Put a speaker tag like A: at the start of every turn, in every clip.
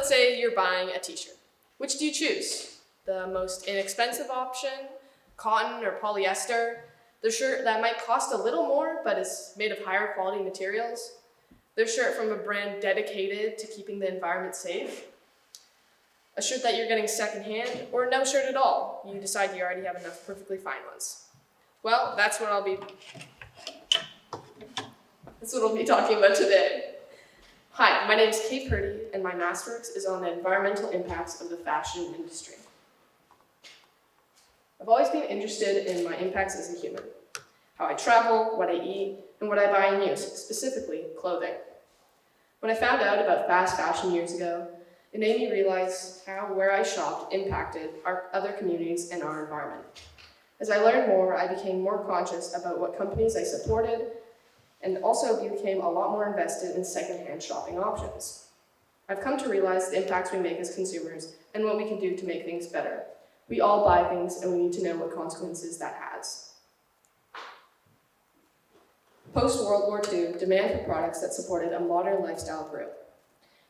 A: let's say you're buying a t-shirt. Which do you choose? The most inexpensive option, cotton or polyester, the shirt that might cost a little more but is made of higher quality materials, the shirt from a brand dedicated to keeping the environment safe, a shirt that you're getting secondhand, or no shirt at all. You decide you already have enough perfectly fine ones. Well, that's what I'll be talking about today. Hi, my name is Purdy, and my Masterworks is on the environmental impacts of the fashion industry. I've always been interested in my impacts as a human, how I travel, what I eat, and what I buy and use, specifically clothing. When I found out about fast fashion years ago, it made me realize how where I shopped impacted our other communities and our environment. As I learned more, I became more conscious about what companies I supported and also became a lot more invested in secondhand shopping options. I've come to realize the impacts we make as consumers and what we can do to make things better. We all buy things and we need to know what consequences that has. Post-World War II, demand for products that supported a modern lifestyle grew.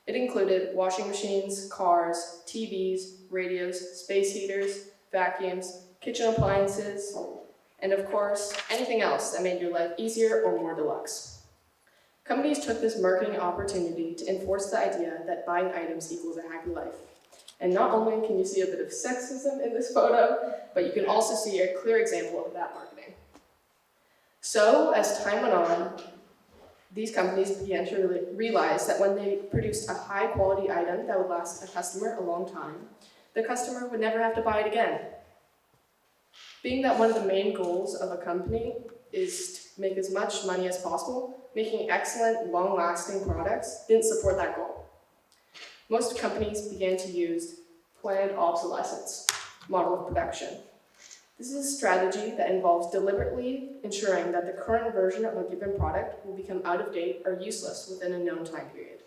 A: It included washing machines, cars, TVs, radios, space heaters, vacuums, kitchen appliances, and of course, anything else that made your life easier or more deluxe. Companies took this marketing opportunity to enforce the idea that buying items equals a happy life. And not only can you see a bit of sexism in this photo, but you can also see a clear example of that marketing. So, as time went on, these companies began to realize that when they produced a high-quality item that would last a customer a long time, the customer would never have to buy it again. Being that one of the main goals of a company is to make as much money as possible, making excellent, long-lasting products didn't support that goal. Most companies began to use planned obsolescence model of production. This is a strategy that involves deliberately ensuring that the current version of a given product will become out of date or useless within a known time period.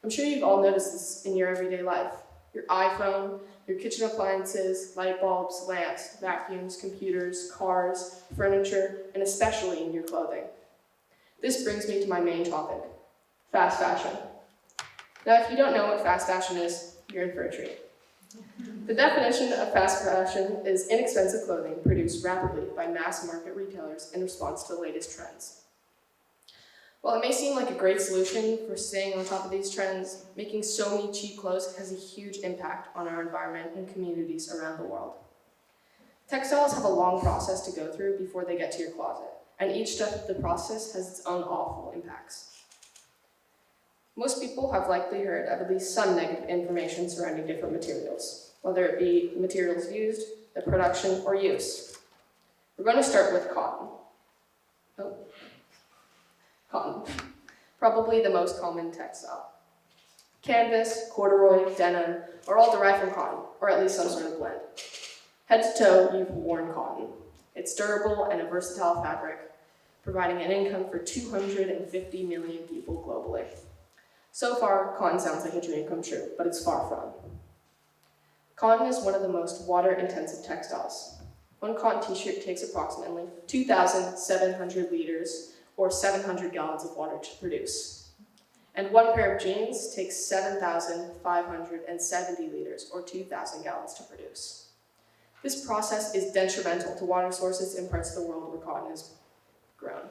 A: I'm sure you've all noticed this in your everyday life. Your iPhone, your kitchen appliances, light bulbs, lamps, vacuums, computers, cars, furniture, and especially in your clothing. This brings me to my main topic, fast fashion. Now, if you don't know what fast fashion is, you're in for a treat. The definition of fast fashion is inexpensive clothing produced rapidly by mass market retailers in response to the latest trends. While it may seem like a great solution for staying on top of these trends, making so many cheap clothes has a huge impact on our environment and communities around the world. Textiles have a long process to go through before they get to your closet, and each step of the process has its own awful impacts. Most people have likely heard of at least some negative information surrounding different materials, whether it be materials used, the production, or use. We're going to start with cotton. Cotton, probably the most common textile. Canvas, corduroy, denim are all derived from cotton, or at least some sort of blend. Head to toe, you've worn cotton. It's durable and a versatile fabric, providing an income for 250 million people globally. So far, cotton sounds like a dream come true, but it's far from. Cotton is one of the most water-intensive textiles. One cotton t-shirt takes approximately 2,700 liters or 700 gallons of water to produce. And one pair of jeans takes 7,570 liters or 2,000 gallons to produce. This process is detrimental to water sources in parts of the world where cotton is grown.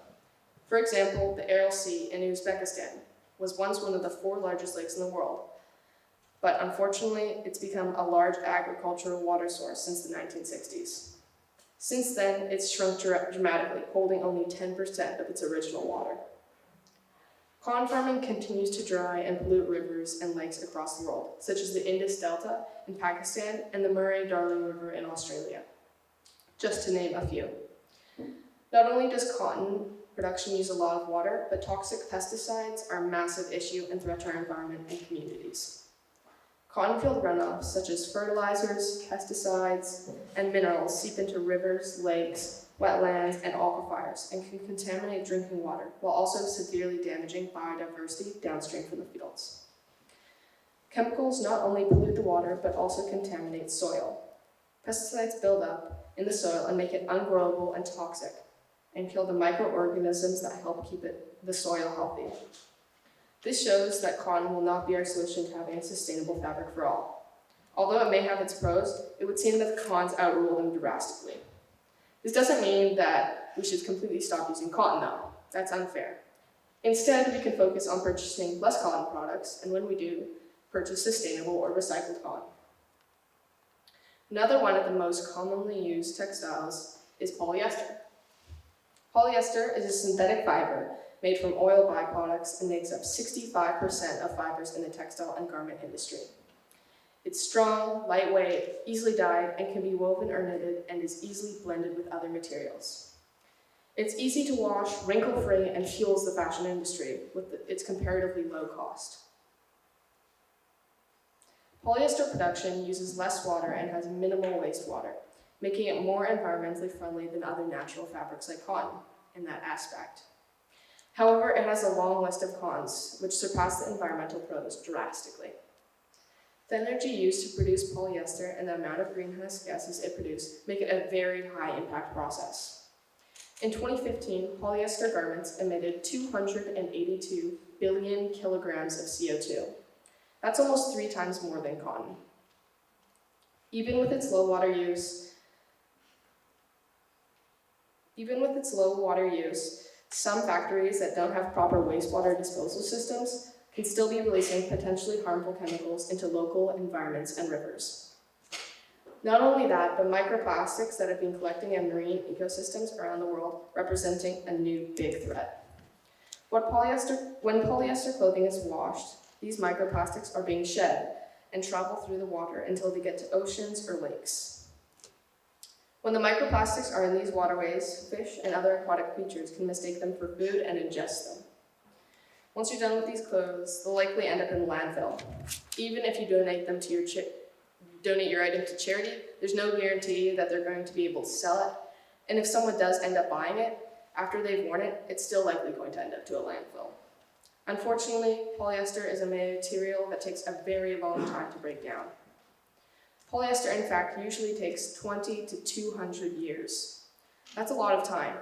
A: For example, the Aral Sea in Uzbekistan was once one of the 4 largest lakes in the world, but unfortunately, it's become a large agricultural water source since the 1960s. Since then, it's shrunk dramatically, holding only 10% of its original water. Cotton farming continues to dry and pollute rivers and lakes across the world, such as the Indus Delta in Pakistan and the Murray-Darling River in Australia, just to name a few. Not only does cotton production use a lot of water, but toxic pesticides are a massive issue and threat to our environment and communities. Cotton field runoff, such as fertilizers, pesticides, and minerals seep into rivers, lakes, wetlands, and aquifers, and can contaminate drinking water, while also severely damaging biodiversity downstream from the fields. Chemicals not only pollute the water, but also contaminate soil. Pesticides build up in the soil and make it ungrowable and toxic, and kill the microorganisms that help keep the soil healthy. This shows that cotton will not be our solution to having a sustainable fabric for all. Although it may have its pros, it would seem that the cons outrule them drastically. This doesn't mean that we should completely stop using cotton though. That's unfair. Instead, we can focus on purchasing less cotton products, and when we do, purchase sustainable or recycled cotton. Another one of the most commonly used textiles is polyester. Polyester is a synthetic fiber made from oil byproducts and makes up 65% of fibers in the textile and garment industry. It's strong, lightweight, easily dyed, and can be woven or knitted and is easily blended with other materials. It's easy to wash, wrinkle-free, and fuels the fashion industry with its comparatively low cost. Polyester production uses less water and has minimal wastewater, making it more environmentally friendly than other natural fabrics like cotton in that aspect. However, it has a long list of cons, which surpass the environmental pros drastically. The energy used to produce polyester and the amount of greenhouse gases it produces make it a very high-impact process. In 2015, polyester garments emitted 282 billion kilograms of CO2. That's almost 3 times more than cotton. Even with its low water use, some factories that don't have proper wastewater disposal systems can still be releasing potentially harmful chemicals into local environments and rivers. Not only that, but microplastics that have been collecting in marine ecosystems around the world, representing a new big threat. When polyester clothing is washed, these microplastics are being shed and travel through the water until they get to oceans or lakes. When the microplastics are in these waterways, fish and other aquatic creatures can mistake them for food and ingest them. Once you're done with these clothes, they'll likely end up in landfill. Even if you donate your item to charity, there's no guarantee that they're going to be able to sell it. And if someone does end up buying it, after they've worn it, it's still likely going to end up to a landfill. Unfortunately, polyester is a material that takes a very long time to break down. Polyester, in fact, usually takes 20 to 200 years. That's a lot of time.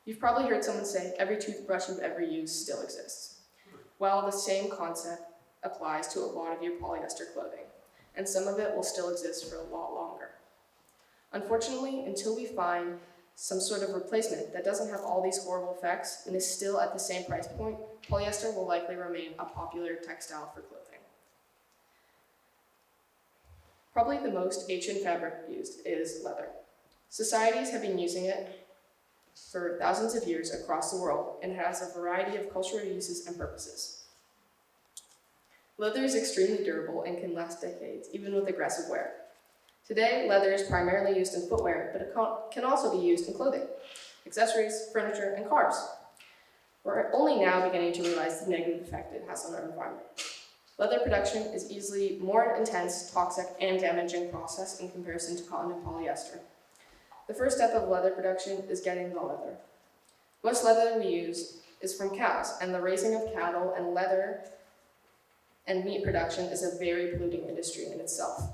A: You've probably heard someone say, every toothbrush you've ever used still exists. Well, the same concept applies to a lot of your polyester clothing, and some of it will still exist for a lot longer. Unfortunately, until we find some sort of replacement that doesn't have all these horrible effects and is still at the same price point, polyester will likely remain a popular textile for clothing. Probably the most ancient fabric used is leather. Societies have been using it for thousands of years across the world and has a variety of cultural uses and purposes. Leather is extremely durable and can last decades, even with aggressive wear. Today, leather is primarily used in footwear, but it can also be used in clothing, accessories, furniture, and cars. We're only now beginning to realize the negative effect it has on our environment. Leather production is easily more intense, toxic, and damaging process in comparison to cotton and polyester. The first step of leather production is getting the leather. Most leather we use is from cows, and the raising of cattle and leather and meat production is a very polluting industry in itself.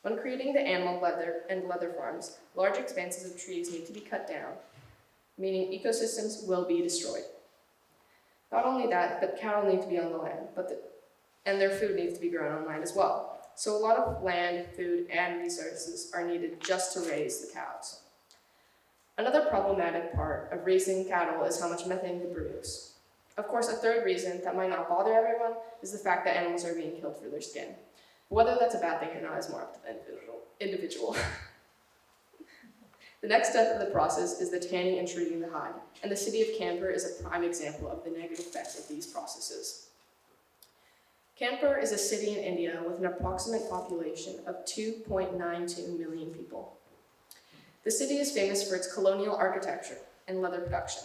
A: When creating the animal leather and leather farms, large expanses of trees need to be cut down, meaning ecosystems will be destroyed. Not only that, but cattle need to be on the land, and their food needs to be grown on land as well. So a lot of land, food, and resources are needed just to raise the cows. Another problematic part of raising cattle is how much methane they produce. Of course, a third reason that might not bother everyone is the fact that animals are being killed for their skin. Whether that's a bad thing or not is more up to the individual. The next step of the process is the tanning and treating the hide, and the city of Kanpur is a prime example of the negative effects of these processes. Kanpur is a city in India with an approximate population of 2.92 million people. The city is famous for its colonial architecture and leather production.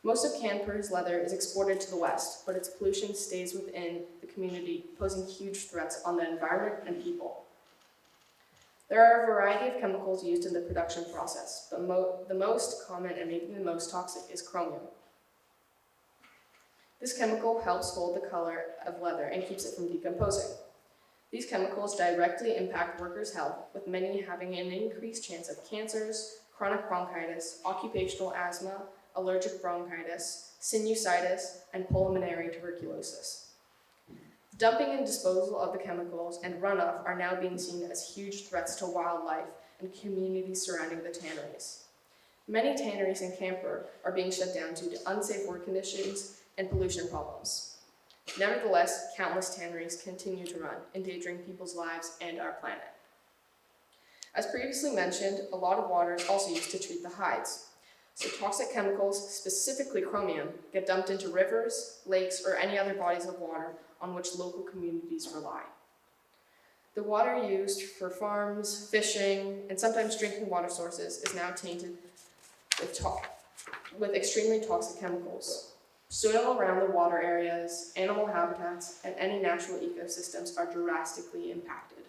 A: Most of Kanpur's leather is exported to the West, but its pollution stays within the community, posing huge threats on the environment and people. There are a variety of chemicals used in the production process, but the most common and maybe the most toxic is chromium. This chemical helps hold the color of leather and keeps it from decomposing. These chemicals directly impact workers' health, with many having an increased chance of cancers, chronic bronchitis, occupational asthma, allergic bronchitis, sinusitis, and pulmonary tuberculosis. Dumping and disposal of the chemicals and runoff are now being seen as huge threats to wildlife and communities surrounding the tanneries. Many tanneries in Camper are being shut down due to unsafe work conditions and pollution problems. Nevertheless, countless tanneries continue to run, endangering people's lives and our planet. As previously mentioned, a lot of water is also used to treat the hides. So toxic chemicals, specifically chromium, get dumped into rivers, lakes, or any other bodies of water on which local communities rely. The water used for farms, fishing, and sometimes drinking water sources is now tainted with extremely toxic chemicals. Soil around the water areas, animal habitats, and any natural ecosystems are drastically impacted.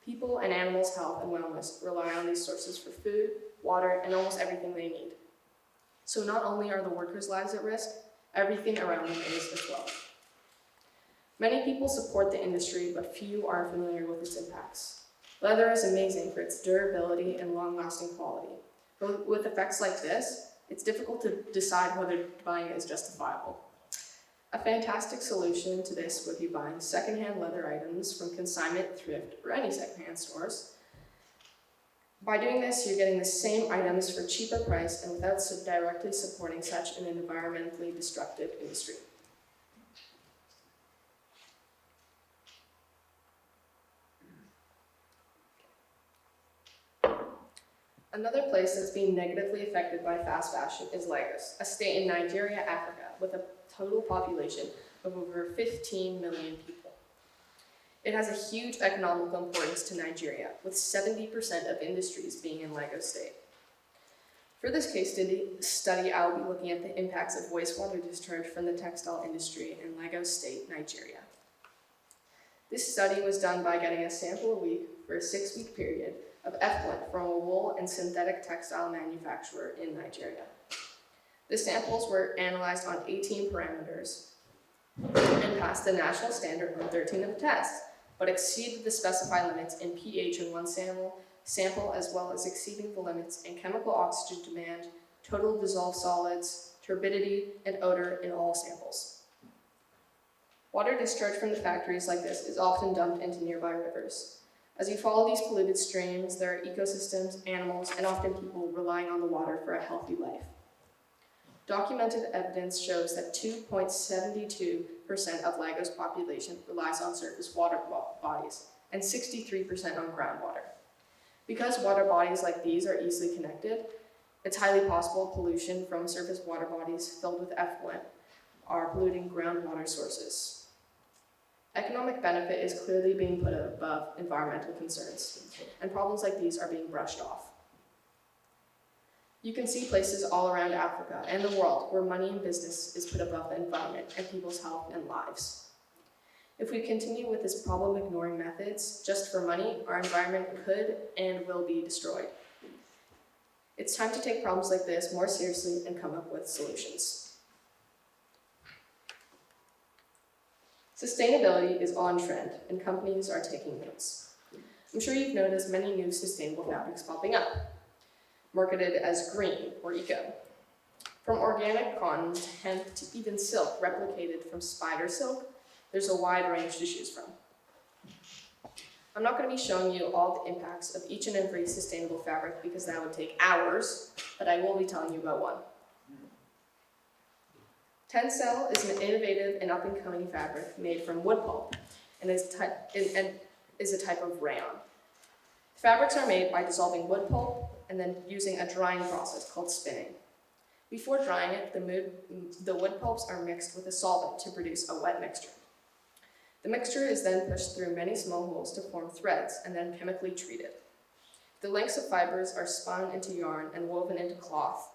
A: People and animals' health and wellness rely on these sources for food, water, and almost everything they need. So not only are the workers' lives at risk, everything around them is as well. Many people support the industry, but few are familiar with its impacts. Leather is amazing for its durability and long-lasting quality. But with effects like this, it's difficult to decide whether buying it is justifiable. A fantastic solution to this would be buying secondhand leather items from consignment, thrift, or any secondhand stores. By doing this, you're getting the same items for a cheaper price and without directly supporting such an environmentally destructive industry. Another place that's being negatively affected by fast fashion is Lagos, a state in Nigeria, Africa, with a total population of over 15 million people. It has a huge economical importance to Nigeria, with 70% of industries being in Lagos State. For this case study, I will be looking at the impacts of wastewater discharge from the textile industry in Lagos State, Nigeria. This study was done by getting a sample a week for a 6-week period of effluent from a wool and synthetic textile manufacturer in Nigeria. The samples were analyzed on 18 parameters and passed the national standard on 13 of the tests, but exceeded the specified limits in pH in one sample as well as exceeding the limits in chemical oxygen demand, total dissolved solids, turbidity, and odor in all samples. Water discharge from the factories like this is often dumped into nearby rivers. As you follow these polluted streams, there are ecosystems, animals, and often people relying on the water for a healthy life. Documented evidence shows that 2.72% of Lagos population relies on surface water bodies and 63% on groundwater. Because water bodies like these are easily connected, it's highly possible pollution from surface water bodies filled with effluent are polluting groundwater sources. Economic benefit is clearly being put above environmental concerns, and problems like these are being brushed off. You can see places all around Africa and the world where money and business is put above the environment and people's health and lives. If we continue with this problem-ignoring methods just for money, our environment could and will be destroyed. It's time to take problems like this more seriously and come up with solutions. Sustainability is on trend, and companies are taking notes. I'm sure you've noticed many new sustainable fabrics popping up, marketed as green or eco. From organic cotton to hemp to even silk replicated from spider silk, there's a wide range to choose from. I'm not going to be showing you all the impacts of each and every sustainable fabric because that would take hours, but I will be telling you about one. Tencel is an innovative and up-and-coming fabric made from wood pulp and is a type of rayon. Fabrics are made by dissolving wood pulp and then using a drying process called spinning. Before drying it, the wood pulps are mixed with a solvent to produce a wet mixture. The mixture is then pushed through many small holes to form threads and then chemically treated. The lengths of fibers are spun into yarn and woven into cloth.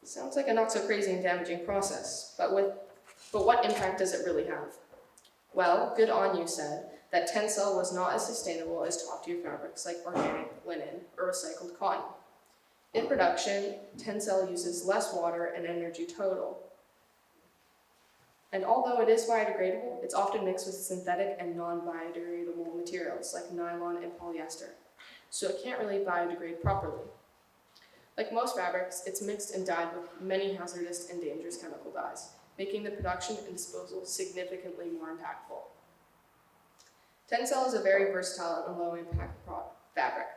A: Sounds like a not so crazy and damaging process, but what impact does it really have? Well, good on you said that Tencel was not as sustainable as top-tier fabrics like organic linen or recycled cotton. In production, Tencel uses less water and energy total. And although it is biodegradable, it's often mixed with synthetic and non-biodegradable materials like nylon and polyester, so it can't really biodegrade properly. Like most fabrics, it's mixed and dyed with many hazardous and dangerous chemical dyes, making the production and disposal significantly more impactful. Tencel is a very versatile and low-impact fabric.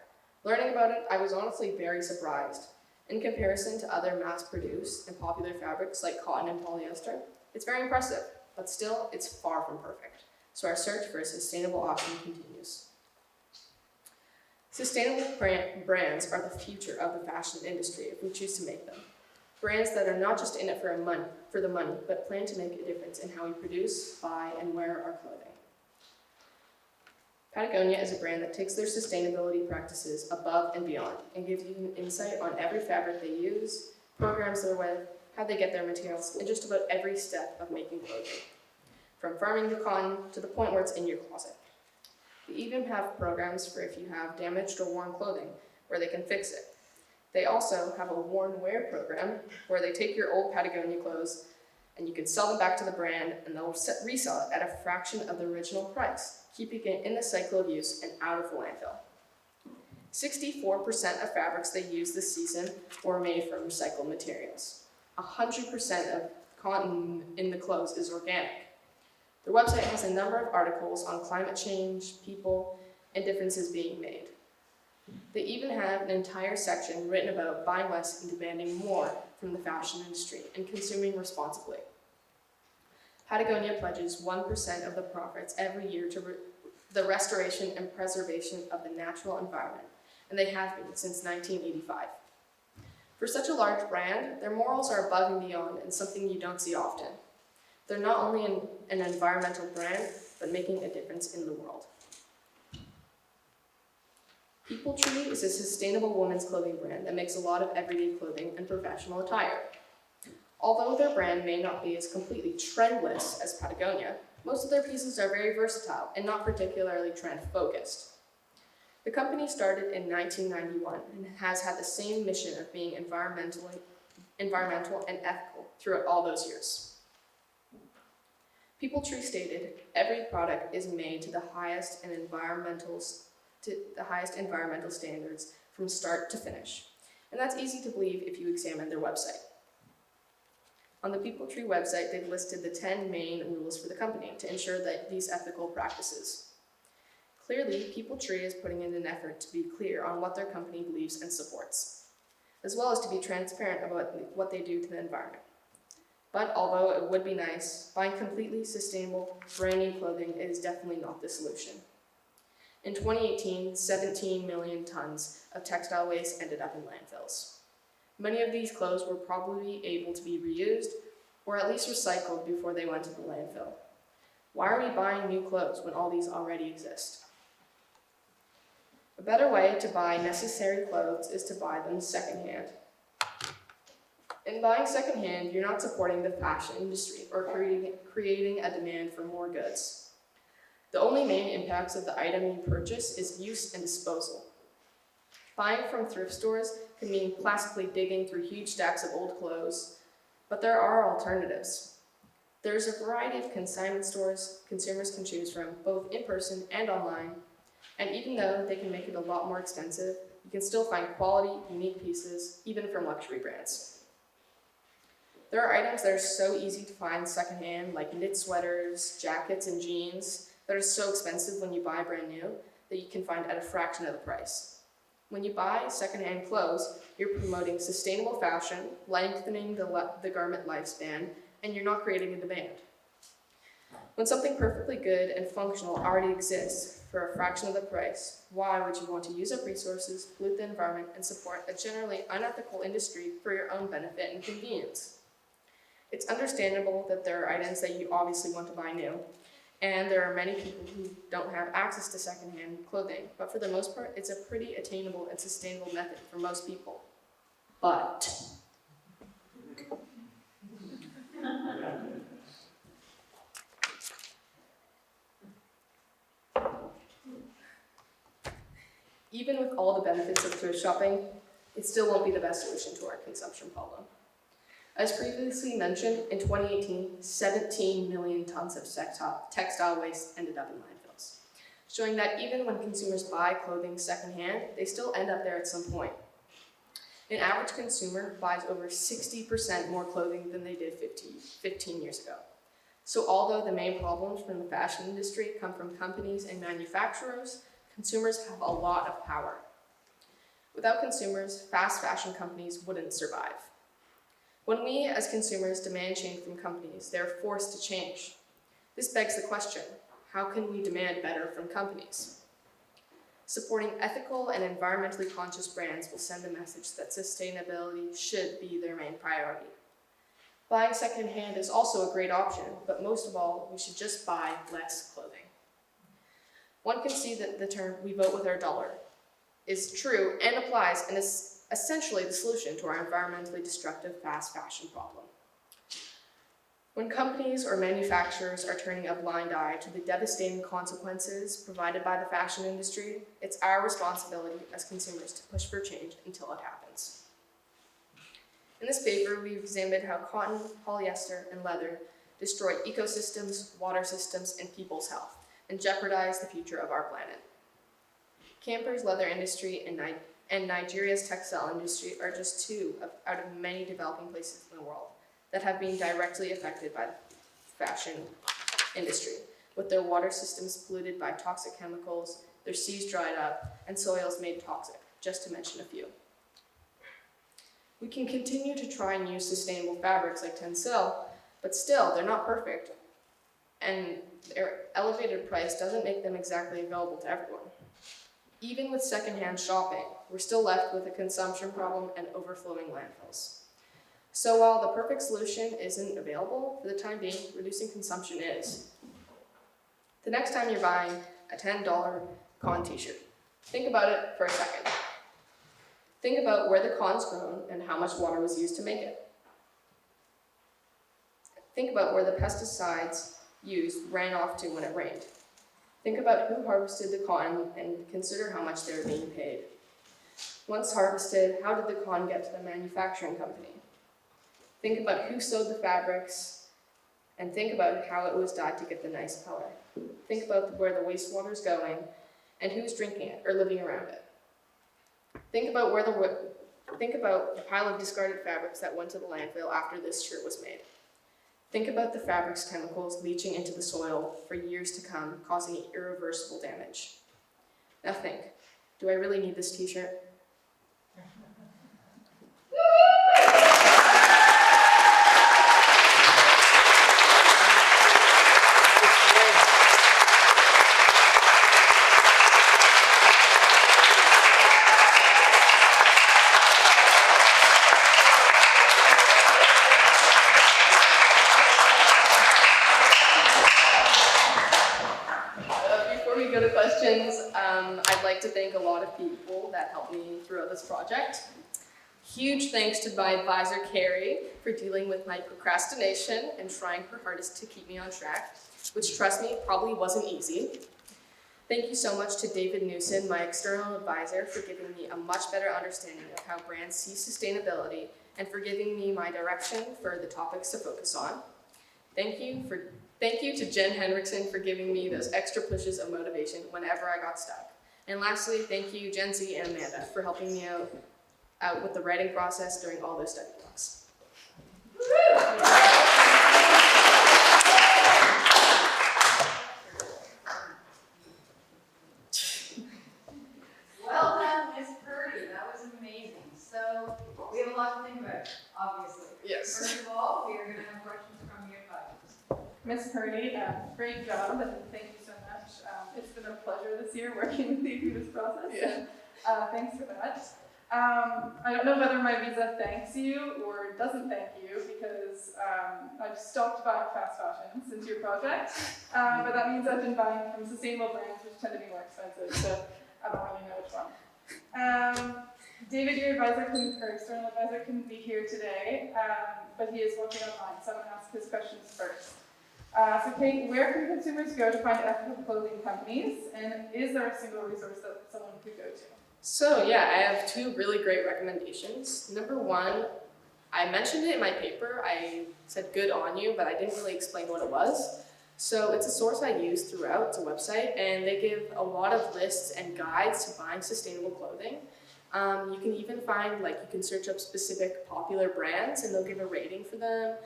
A: Learning about it, I was honestly very surprised. In comparison to other mass-produced and popular fabrics like cotton and polyester, it's very impressive, but still, it's far from perfect. So our search for a sustainable option continues. Sustainable brands are the future of the fashion industry if we choose to make them. Brands that are not just in it for the money, but plan to make a difference in how we produce, buy, and wear our clothing. Patagonia is a brand that takes their sustainability practices above and beyond and gives you an insight on every fabric they use, programs they're with, how they get their materials, and just about every step of making clothing. From farming the cotton to the point where it's in your closet. They even have programs for if you have damaged or worn clothing where they can fix it. They also have a worn wear program where they take your old Patagonia clothes and you can sell them back to the brand and they'll resell it at a fraction of the original price, keeping it in the cycle of use and out of the landfill. 64% of fabrics they use this season were made from recycled materials. 100% of cotton in the clothes is organic. Their website has a number of articles on climate change, people, and differences being made. They even have an entire section written about buying less and demanding more from the fashion industry and consuming responsibly. Patagonia pledges 1% of the profits every year to the restoration and preservation of the natural environment, and they have been since 1985. For such a large brand, their morals are above and beyond and something you don't see often. They're not only an environmental brand, but making a difference in the world. People Tree is a sustainable women's clothing brand that makes a lot of everyday clothing and professional attire. Although their brand may not be as completely trendless as Patagonia, most of their pieces are very versatile and not particularly trend-focused. The company started in 1991 and has had the same mission of being environmental and ethical throughout all those years. People Tree stated, "Every product is made to the highest environmental standards from start to finish." And that's easy to believe if you examine their website. On the People Tree website, they've listed the 10 main rules for the company to ensure that these ethical practices. Clearly, People Tree is putting in an effort to be clear on what their company believes and supports, as well as to be transparent about what they do to the environment. But although it would be nice, buying completely sustainable, brand new clothing is definitely not the solution. In 2018, 17 million tons of textile waste ended up in landfills. Many of these clothes were probably able to be reused or at least recycled before they went to the landfill. Why are we buying new clothes when all these already exist? A better way to buy necessary clothes is to buy them secondhand. In buying secondhand, you're not supporting the fashion industry or creating a demand for more goods. The only main impacts of the item you purchase is use and disposal. Buying from thrift stores can mean classically digging through huge stacks of old clothes, but there are alternatives. There's a variety of consignment stores consumers can choose from, both in person and online, and even though they can make it a lot more expensive, you can still find quality, unique pieces, even from luxury brands. There are items that are so easy to find secondhand, like knit sweaters, jackets, and jeans, that are so expensive when you buy brand new that you can find at a fraction of the price. When you buy secondhand clothes, you're promoting sustainable fashion, lengthening the garment lifespan, and you're not creating a demand. When something perfectly good and functional already exists for a fraction of the price, why would you want to use up resources, pollute the environment, and support a generally unethical industry for your own benefit and convenience? It's understandable that there are items that you obviously want to buy new, and there are many people who don't have access to secondhand clothing, but for the most part, it's a pretty attainable and sustainable method for most people. But even with all the benefits of thrift shopping, it still won't be the best solution to our consumption problem. As previously mentioned, in 2018, 17 million tons of textile waste ended up in landfills, showing that even when consumers buy clothing secondhand, they still end up there at some point. An average consumer buys over 60% more clothing than they did 15 years ago. So although the main problems from the fashion industry come from companies and manufacturers, consumers have a lot of power. Without consumers, fast fashion companies wouldn't survive. When we as consumers demand change from companies, they're forced to change. This begs the question, how can we demand better from companies? Supporting ethical and environmentally conscious brands will send a message that sustainability should be their main priority. Buying secondhand is also a great option, but most of all, we should just buy less clothing. One can see that the term "we vote with our dollar" is true and applies and is essentially the solution to our environmentally destructive fast fashion problem. When companies or manufacturers are turning a blind eye to the devastating consequences provided by the fashion industry, it's our responsibility as consumers to push for change until it happens. In this paper, we've examined how cotton, polyester, and leather destroy ecosystems, water systems, and people's health, and jeopardize the future of our planet. Camper's leather industry and Nigeria's textile industry are just two out of many developing places in the world that have been directly affected by the fashion industry, with their water systems polluted by toxic chemicals, their seas dried up, and soils made toxic, just to mention a few. We can continue to try and use sustainable fabrics like Tencel, but still, they're not perfect, and their elevated price doesn't make them exactly available to everyone. Even with secondhand shopping, we're still left with a consumption problem and overflowing landfills. So while the perfect solution isn't available, for the time being, reducing consumption is. The next time you're buying a $10 cotton t-shirt, think about it for a second. Think about where the cotton's grown and how much water was used to make it. Think about where the pesticides used ran off to when it rained. Think about who harvested the cotton and consider how much they're being paid. Once harvested, how did the cotton get to the manufacturing company? Think about who sewed the fabrics, and think about how it was dyed to get the nice color. Think about where the wastewater is going, and who's drinking it or living around it. Think about the pile of discarded fabrics that went to the landfill after this shirt was made. Think about the fabric's chemicals leaching into the soil for years to come, causing irreversible damage. Now think, do I really need this t-shirt? I'd like to thank a lot of people that helped me throughout this project. Huge thanks to my advisor, Carrie, for dealing with my procrastination and trying her hardest to keep me on track, which, trust me, probably wasn't easy. Thank you so much to David Newson, my external advisor, for giving me a much better understanding of how brands see sustainability and for giving me my direction for the topics to focus on. Thank you to Jen Henriksen for giving me those extra pushes of motivation whenever I got stuck. And lastly, thank you Gen Z and Amanda for helping me out with the writing process during all those study blocks.
B: Well done, Miss Purdy. That was amazing. So we have a lot to think about, obviously.
A: Yes.
B: First of all, we are going to have questions from your advisors.
C: Miss Purdy, great job, and thank you so much. It's been a pleasure this year working with you through this process.
A: Yeah.
C: Thanks for that. I don't know whether my visa thanks you or doesn't thank you because I've stopped buying fast fashion since your project, but that means I've been buying from sustainable brands which tend to be more expensive, so I don't really know which one. David, your external advisor, couldn't be here today, but he is watching online, so I'm going to ask his questions first. So Kate, where can consumers go to find ethical clothing companies, and is there a single resource that someone could go to?
A: So yeah, I have two really great recommendations. Number one, I mentioned it in my paper. I said good on you, but I didn't really explain what it was. So it's a source I use throughout. It's a website, and they give a lot of lists and guides to buying sustainable clothing. You can even find, like, you can search up specific popular brands and they'll give a rating for them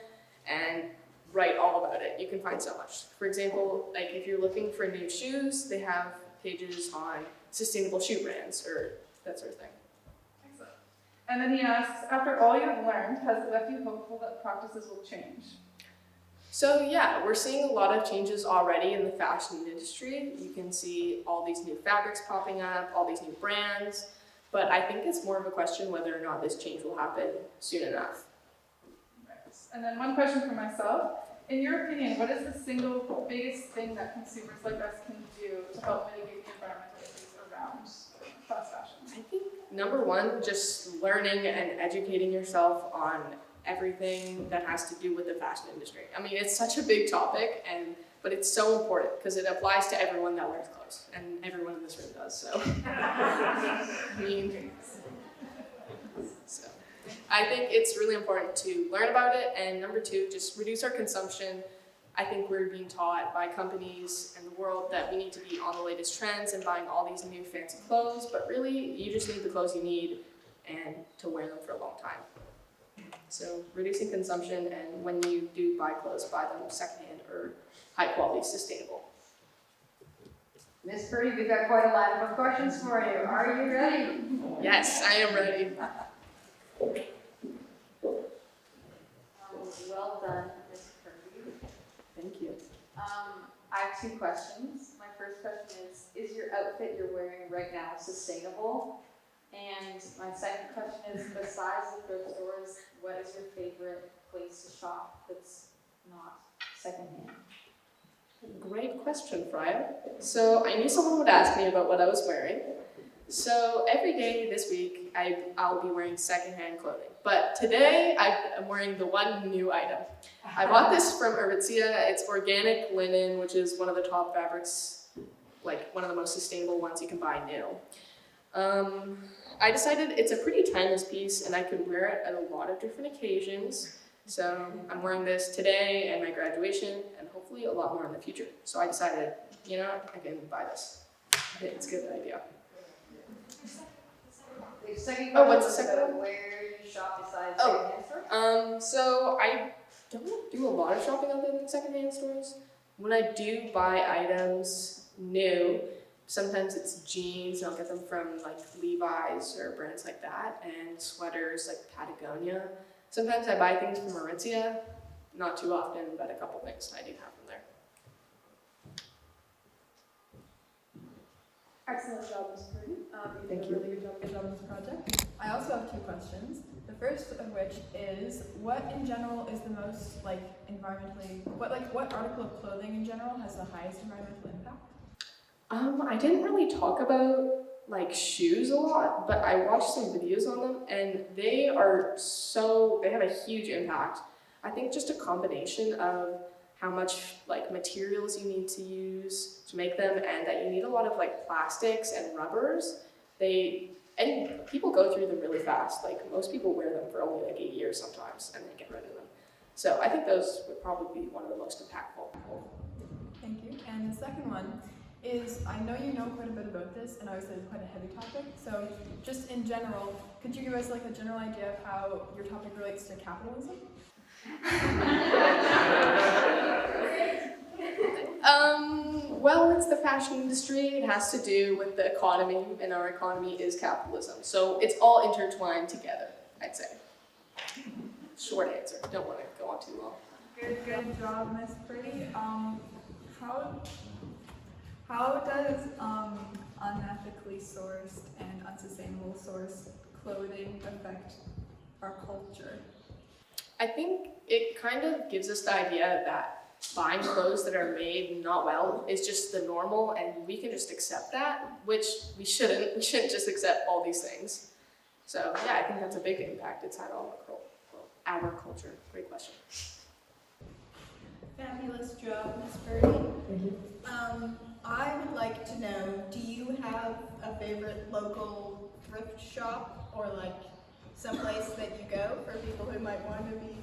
A: and write all about it. You can find so much. For example, like if you're looking for new shoes, they have pages on sustainable shoe brands or that sort of thing.
C: Excellent. And then he asks, after all you have learned, has it left you hopeful that practices will change?
A: So yeah, we're seeing a lot of changes already in the fashion industry. You can see all these new fabrics popping up, all these new brands, but I think it's more of a question whether or not this change will happen soon enough.
C: Right. And then one question for myself. In your opinion, what is the single biggest thing that consumers like us can do to help mitigate the environmental issues around fast fashion?
A: I think number one, just learning and educating yourself on everything that has to do with the fashion industry. I mean, it's such a big topic, but it's so important because it applies to everyone that wears clothes, and everyone in this room does. So, I think it's really important to learn about it, and number two, just reduce our consumption. I think we're being taught by companies and the world that we need to be on the latest trends and buying all these new fancy clothes, but really, you just need the clothes you need and to wear them for a long time. So reducing consumption, and when you do buy clothes, buy them secondhand or high quality, sustainable.
B: Miss Purdy, we've got quite a lineup of questions for you. Are you ready?
A: Yes, I am ready.
D: Well done, Miss Purdy.
A: Thank you.
D: I have two questions. My first question is your outfit you're wearing right now sustainable? And my second question is, besides the thrift stores, what is your favorite place to shop that's not secondhand?
A: Great question, Freya. So I knew someone would ask me about what I was wearing. So every day this week, I'll be wearing secondhand clothing. But today, I'm wearing the one new item. I bought this from Aritzia. It's organic linen, which is one of the top fabrics, like one of the most sustainable ones you can buy new. I decided it's a pretty timeless piece and I could wear it at a lot of different occasions. So I'm wearing this today and my graduation and hopefully a lot more in the future. So I decided, you know, I can buy this. I think it's a good idea.
B: The second
A: Oh,
B: question
A: what's the
B: was
A: second
B: about
A: one?
B: where you shop besides
A: Oh.
B: secondhand stores.
A: So I don't do a lot of shopping other than secondhand stores. When I do buy items new, sometimes it's jeans, I'll get them from like Levi's or brands like that, and sweaters like Patagonia. Sometimes I buy things from Aritzia, not too often, but a couple things I do have from there.
E: Excellent job, Ms. Purdy.
A: Thank
E: did
A: you.
E: a really good job on this project. I also have two questions. The first of which is, what in general is the most environmentally, what article of clothing in general has the highest environmental impact?
A: I didn't really talk about like shoes a lot, but I watched some videos on them and they have a huge impact. I think just a combination of how much like materials you need to use to make them and that you need a lot of like plastics and rubbers. And people go through them really fast. Like most people wear them for only like a year sometimes and then get rid of them. So I think those would probably be one of the most impactful.
E: Thank you. And the second one is, I know you know quite a bit about this, and obviously it's quite a heavy topic, so just in general, could you give us like a general idea of how your topic relates to capitalism?
A: Well, it's the fashion industry. It has to do with the economy, and our economy is capitalism. So it's all intertwined together, I'd say. Short answer. Don't want to go on too long.
E: Good job, Miss Purdy. How does unethically sourced and unsustainable sourced clothing affect our culture?
A: I think it kind of gives us the idea that buying clothes that are made not well is just the normal, and we can just accept that, which we shouldn't. We shouldn't just accept all these things. So yeah, I think that's a big impact it's had on our culture. Great question.
F: Fabulous job, Ms. Purdy. I would like to know, do you have a favorite local thrift shop or like someplace that you go for people who might want to be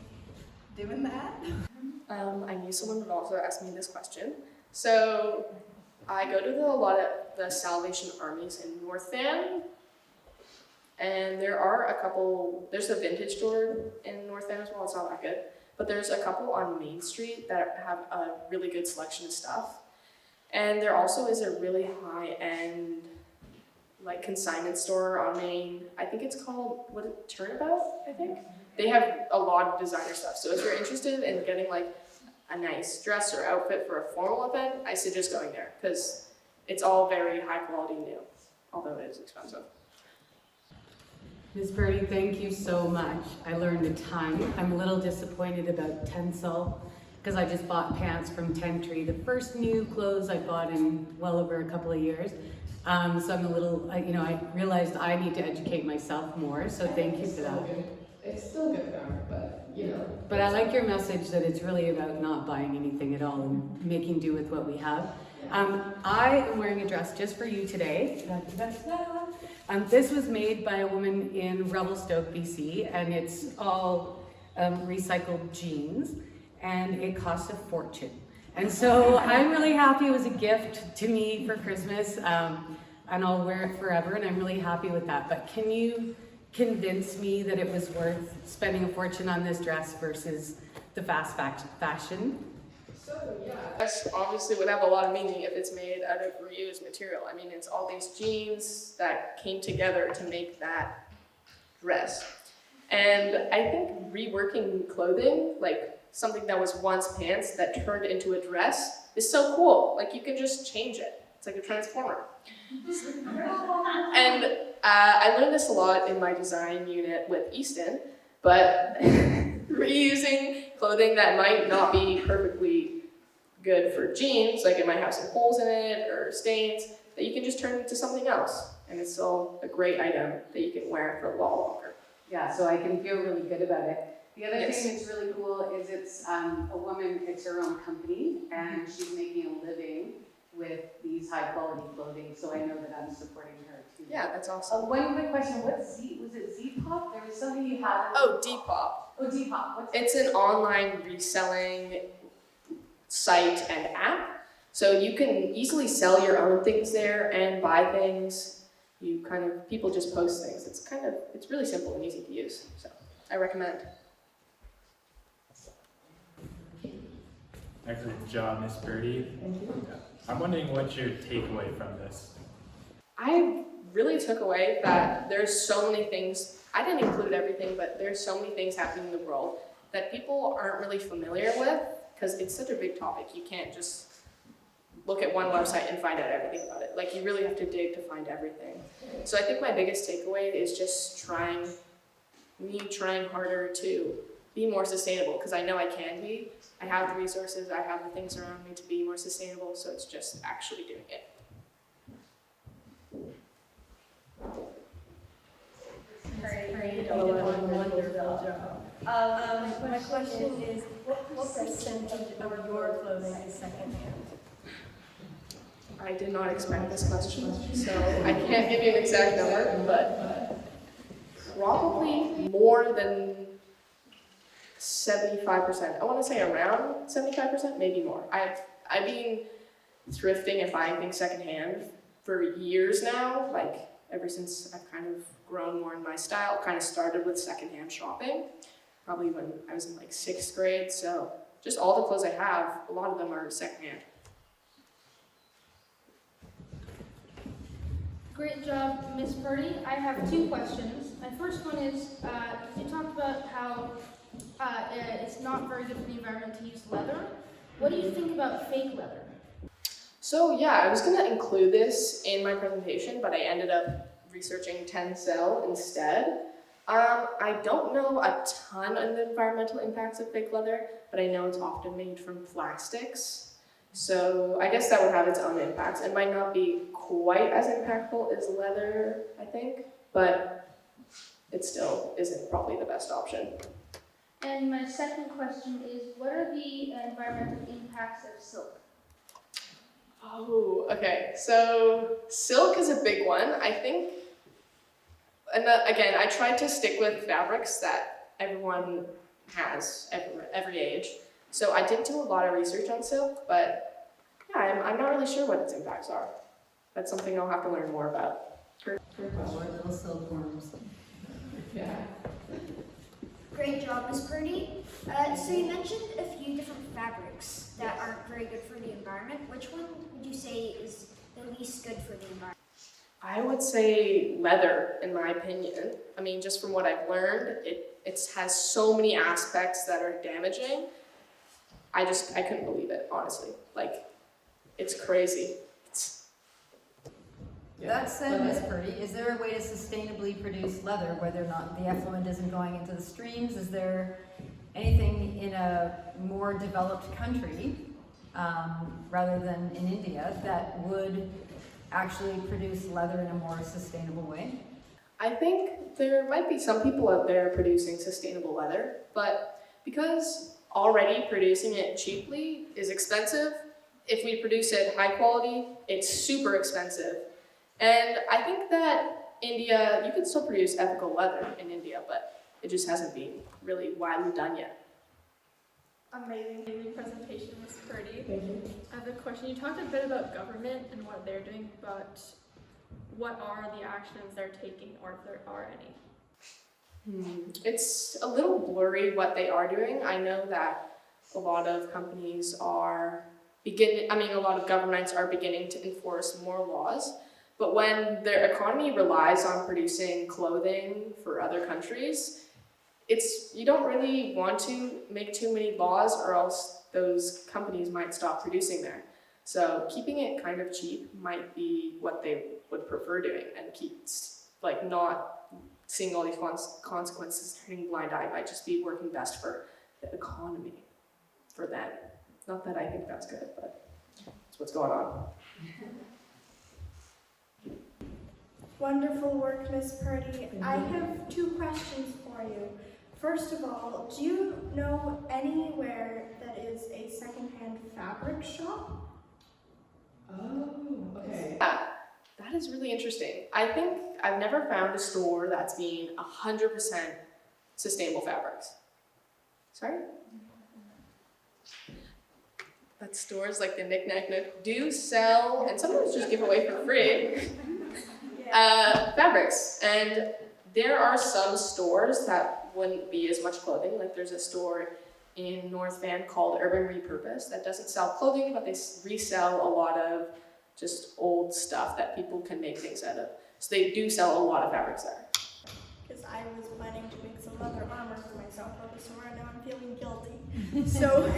F: doing that?
A: I knew someone would also ask me this question. So I go to a lot of the Salvation Armies in North Van, And there's a vintage store in North Van as well, it's not that good. But there's a couple on Main Street that have a really good selection of stuff. And there also is a really high-end like consignment store on Main. I think it's called, Turnabout, I think? They have a lot of designer stuff. So if you're interested in getting like a nice dress or outfit for a formal event, I suggest going there because it's all very high quality new, although it is expensive.
G: Ms. Purdy, thank you so much. I learned a ton. I'm a little disappointed about Tencel because I just bought pants from Tentry, the first new clothes I bought in well over a couple of years. So I'm a little, I realized I need to educate myself more, so thank you for that.
A: It's still good fabric, but
G: But I like your message that it's really about not buying anything at all and making do with what we have. I am wearing a dress just for you today. This was made by a woman in Revelstoke, BC, and it's all recycled jeans, and it cost a fortune. And so I'm really happy it was a gift to me for Christmas, and I'll wear it forever, and I'm really happy with that. But can you convince me that it was worth spending a fortune on this dress versus the fast fashion?
A: So yeah, this obviously would have a lot of meaning if it's made out of reused material. I mean, it's all these jeans that came together to make that dress. And I think reworking clothing, like something that was once pants that turned into a dress, is so cool. Like you can just change it. It's like a transformer. And I learned this a lot in my design unit with Easton, but reusing clothing that might not be perfectly good for jeans, like it might have some holes in it or stains, that you can just turn into something else. And it's still a great item that you can wear for a lot longer.
G: Yeah, so I can feel really good about it. The other
A: Yes.
G: thing that's really cool is it's a woman, it's her own company, and she's making a living with these high quality clothing, so I know that I'm supporting her too.
A: Yeah, that's awesome.
G: One quick question, was it Z-Pop? There was something you had.
A: Oh, Depop.
G: Oh, Depop. What's
A: It's an online reselling site and app. So you can easily sell your own things there and buy things. People just post things. It's really simple and easy to use. So I recommend.
H: Excellent job, Miss Purdy.
A: Thank you.
H: I'm wondering what's your takeaway from this?
A: I really took away that there's so many things, I didn't include everything, but there's so many things happening in the world that people aren't really familiar with because it's such a big topic. You can't just look at one website and find out everything about it. Like you really have to dig to find everything. So I think my biggest takeaway is just trying harder to be more sustainable because I know I can be. I have the resources, I have the things around me to be more sustainable, so it's just actually doing it.
F: Great, you did a wonderful job. My question is, what percentage of your clothing is secondhand?
A: I did not expect this question, so I can't give you an exact number, but probably more than 75%. I want to say around 75%, maybe more. I've been thrifting and buying things secondhand for years now, like ever since I've kind of grown more in my style. Kind of started with secondhand shopping, probably when I was in like 6th grade. So just all the clothes I have, a lot of them are secondhand.
I: Great job, Miss Purdy. I have 2 questions. My first one is, you talked about how it's not very good for the environment to use leather. What do you think about fake leather?
A: So yeah, I was gonna include this in my presentation, but I ended up researching Tencel instead. I don't know a ton on the environmental impacts of fake leather, but I know it's often made from plastics. So I guess that would have its own impacts. It might not be quite as impactful as leather, I think, but it still isn't probably the best option.
I: And my second question is, what are the environmental impacts of silk?
A: Oh, okay. So silk is a big one, I think. And again, I tried to stick with fabrics that everyone has, every age. So I didn't do a lot of research on silk, but yeah, I'm not really sure what its impacts are. That's something I'll have to learn more about.
J: Or little silkworms.
A: Yeah.
K: Great job, Miss Purdy. So you mentioned a few different fabrics that aren't very good for the environment. Which one would you say is the least good for the environment?
A: I would say leather, in my opinion. I mean, just from what I've learned, it has so many aspects that are damaging. I couldn't believe it, honestly. Like, it's crazy.
J: That said, Miss Purdy, is there a way to sustainably produce leather, whether or not the effluent isn't going into the streams? Is there anything in a more developed country, rather than in India, that would actually produce leather in a more sustainable way?
A: I think there might be some people out there producing sustainable leather, but because already producing it cheaply is expensive, if we produce it high quality, it's super expensive. And I think that India, you can still produce ethical leather in India, but it just hasn't been really widely done yet.
E: Amazing presentation, Ms. Purdy.
A: Thank you.
E: I have a question. You talked a bit about government and what they're doing, but what are the actions they're taking, or if there are any?
A: It's a little blurry what they are doing. I know that a lot of companies are a lot of governments are beginning to enforce more laws. But when their economy relies on producing clothing for other countries, you don't really want to make too many laws, or else those companies might stop producing there. So keeping it kind of cheap might be what they would prefer doing, and not seeing all these consequences, turning a blind eye might just be working best for the economy, for them. Not that I think that's good, but that's what's going on.
L: Wonderful work, Miss Purdy. I have 2 questions for you. First of all, do you know anywhere that is a secondhand fabric shop?
A: Oh, okay. Yeah, that is really interesting. I think I've never found a store that's been 100% sustainable fabrics. Sorry? But stores like the Knick Knack Nook do sell, and sometimes just give away for free, fabrics. And there are some stores that wouldn't be as much clothing. Like there's a store in North Van called Urban Repurpose that doesn't sell clothing, but they resell a lot of just old stuff that people can make things out of. So they do sell a lot of fabrics there.
L: Because I was planning to make some leather armor for myself for the store, and now I'm feeling guilty. So,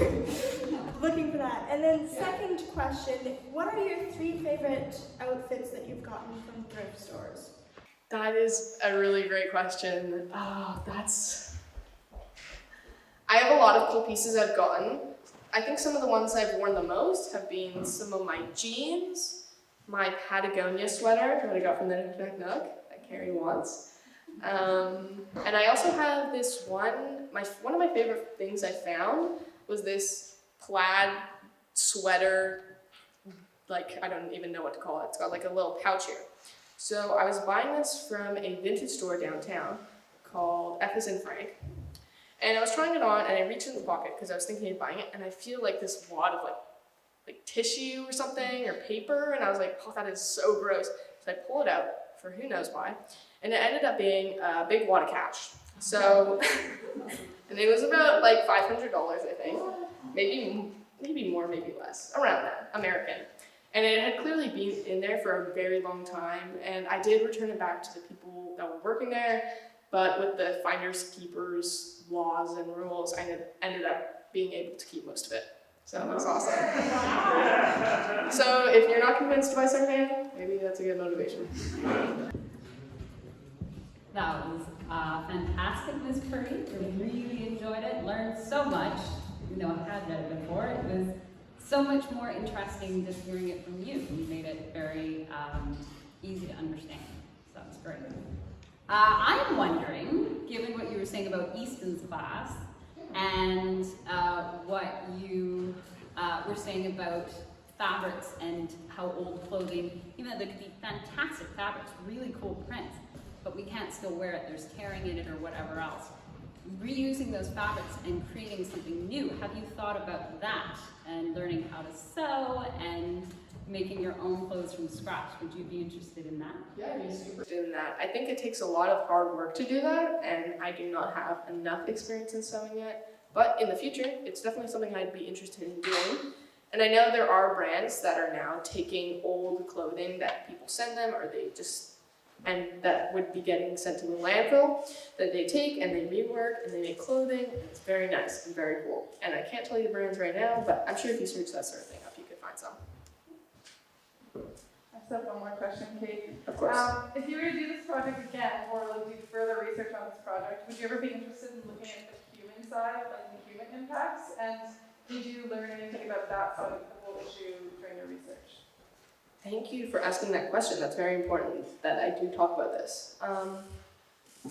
L: looking for that. And then second question, what are your 3 favorite outfits that you've gotten from thrift stores?
A: That is a really great question. I have a lot of cool pieces I've gotten. I think some of the ones I've worn the most have been some of my jeans, my Patagonia sweater that I got from the Knick Knack Nook that Carrie wants. And I also have this one of my favorite things I found was this plaid sweater, I don't even know what to call it. It's got like a little pouch here. So I was buying this from a vintage store downtown called F as in Frank. And I was trying it on, and I reached in the pocket because I was thinking of buying it, and I feel like this wad of like tissue or something or paper, and I was like, oh, that is so gross. So I pull it out for who knows why, and it ended up being a big wad of cash. So, and it was about like $500, I think, maybe more, maybe less, around that, American. And it had clearly been in there for a very long time, and I did return it back to the people that were working there, but with the finders keepers laws and rules, I ended up being able to keep most of it. So that was awesome. So if you're not convinced to buy secondhand, maybe that's a good motivation.
J: That was fantastic, Ms. Purdy. I really enjoyed it, learned so much. I had read it before. It was so much more interesting just hearing it from you. You made it very easy to understand. So that was great. I'm wondering, given what you were saying about Easton's class and what you were saying about fabrics and how old clothing, even though there could be fantastic fabrics, really cool prints, but we can't still wear it, there's tearing in it or whatever else. Reusing those fabrics and creating something new, have you thought about that and learning how to sew and making your own clothes from scratch. Would you be interested in that?
A: Yeah, I'd be super interested in that. I think it takes a lot of hard work to do that, and I do not have enough experience in sewing yet. But in the future, it's definitely something I'd be interested in doing. And I know there are brands that are now taking old clothing that people send them, or they just, and that would be getting sent to the landfill, that they take and they rework and they make clothing. It's very nice and very cool. And I can't tell you the brands right now, but I'm sure if you search that sort of thing up, you could find some.
C: I just have one more question, Kate.
A: Of course.
C: If you were to do this project again, or like do further research on this project, would you ever be interested in looking at the human side, like the human impacts? And did you learn anything about that side of the whole issue during your research?
A: Thank you for asking that question. That's very important that I do talk about this.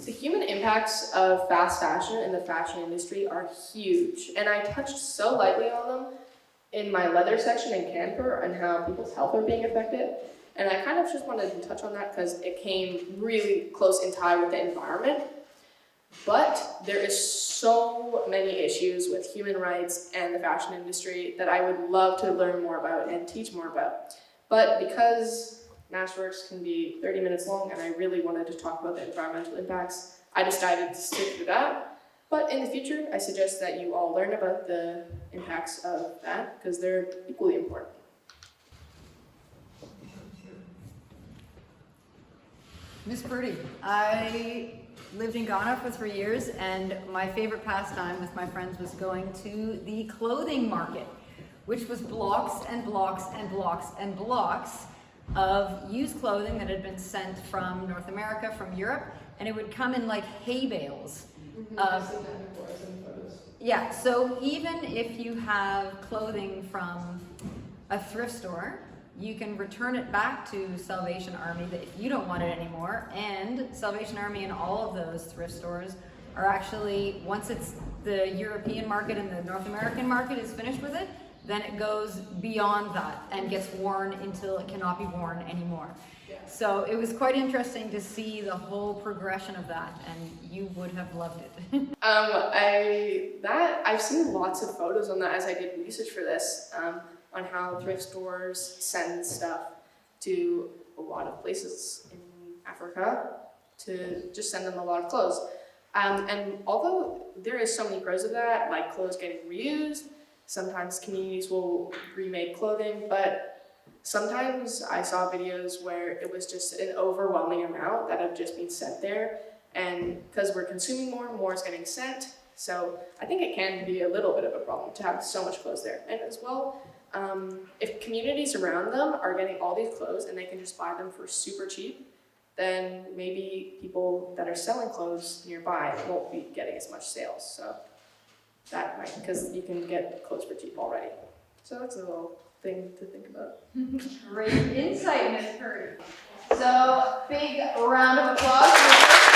A: The human impacts of fast fashion and the fashion industry are huge, and I touched so lightly on them in my leather section in Canfor and how people's health are being affected. And I kind of just wanted to touch on that because it came really close in tie with the environment. But there is so many issues with human rights and the fashion industry that I would love to learn more about and teach more about. But because Masterworks can be 30 minutes long and I really wanted to talk about the environmental impacts, I decided to stick to that. But in the future, I suggest that you all learn about the impacts of that because they're equally important.
M: Miss Purdy, I lived in Ghana for 3 years, and my favorite pastime with my friends was going to the clothing market, which was blocks and blocks and blocks and blocks of used clothing that had been sent from North America, from Europe, and it would come in like hay bales. Yeah, so even if you have clothing from a thrift store, you can return it back to Salvation Army if you don't want it anymore. And Salvation Army and all of those thrift stores are actually, once it's the European market and the North American market is finished with it, then it goes beyond that and gets worn until it cannot be worn anymore. So it was quite interesting to see the whole progression of that, and you would have loved it.
A: I've seen lots of photos on that as I did research for this, on how thrift stores send stuff to a lot of places in Africa to just send them a lot of clothes. And although there is so many pros of that, like clothes getting reused, sometimes communities will remake clothing, but sometimes I saw videos where it was just an overwhelming amount that have just been sent there, and because we're consuming more is getting sent, so I think it can be a little bit of a problem to have so much clothes there. And as well, if communities around them are getting all these clothes and they can just buy them for super cheap, then maybe people that are selling clothes nearby won't be getting as much sales. So that might, because you can get clothes for cheap already. So that's a little thing to think about.
B: Great insight, Miss Purdy. So, big round of applause.